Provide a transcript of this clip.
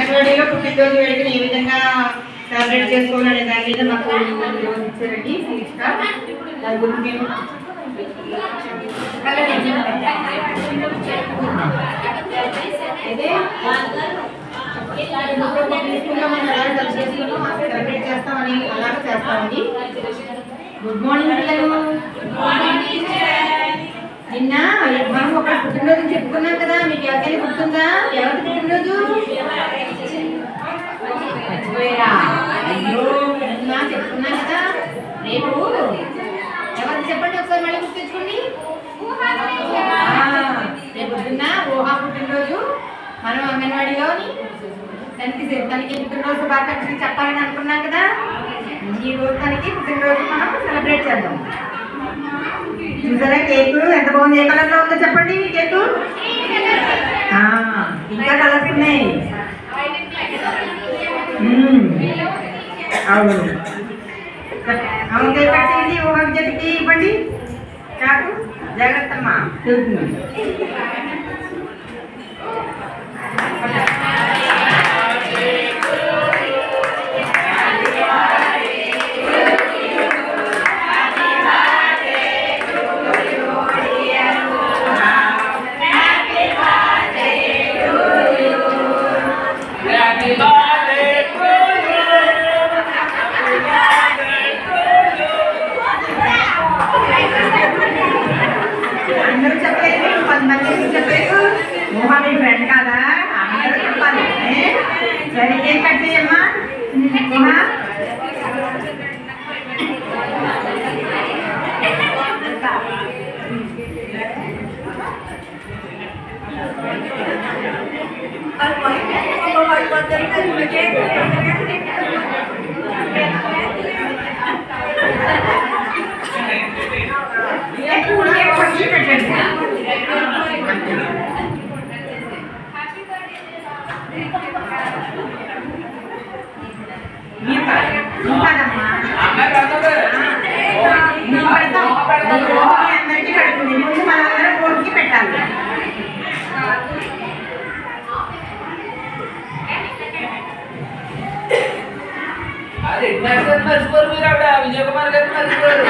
అంగన్వాడీలో పుట్టినరోజు వేడుకని ఏ విధంగా సెలబ్రేట్ చేసుకోవాలనే దాని మీద మాకు ఇచ్చారండి దాని గురించి మేము సెలబ్రేట్ చేస్తామని అలాగే చేస్తామండి. గుడ్ మార్నింగ్ పిల్లలు. నిన్న మనం ఒక పుట్టినరోజు చెప్పుకున్నాం కదా, మీకు ఎవరికైనా గుర్తుందా? ఎవరికి పుట్టినరోజు? మర్చిపోయారా? అయ్యో చెప్పుకున్నాం కదా. రేపు ఎవరికి చెప్పండి ఒకసారి, మళ్ళీ గుర్తించుకోండి. రేపు పొద్దున్న ఊహా పుట్టినరోజు. మనం అంగన్వాడీలోని తనకి పుట్టినరోజు శుభాకాంక్షలు చెప్పాలని అనుకున్నాం కదా. ఈ రోజు తనకి పుట్టినరోజు మనం సెలబ్రేట్ చేద్దాం. చూసారా కేకు ఎంత బాగుంది? ఏ కలర్ లో ఉందో చెప్పండి. కేకు ఇంకా కలర్స్ ఉన్నాయి. అవును అవును. కేక్ కట్ చేయండి. ఒక జతకి ఇవ్వండి. చాకు జాగ్రత్త అమ్మా. అందరూ చెప్పలేదు, 10 మంది చెప్పలేదు. ఊహ మీ ఫ్రెండ్ కాదా? అందరూ చెప్పాలి. సరే కేక్ కట్ చేయమ్మా. ఊహ అందరికీ పెడుతుంది. ముందు మనందరం కోడికి పెట్టాలి. మర్చిపోరు మీరు. ఆవిడ విజయకుమార్ గారు మర్చిపోరు.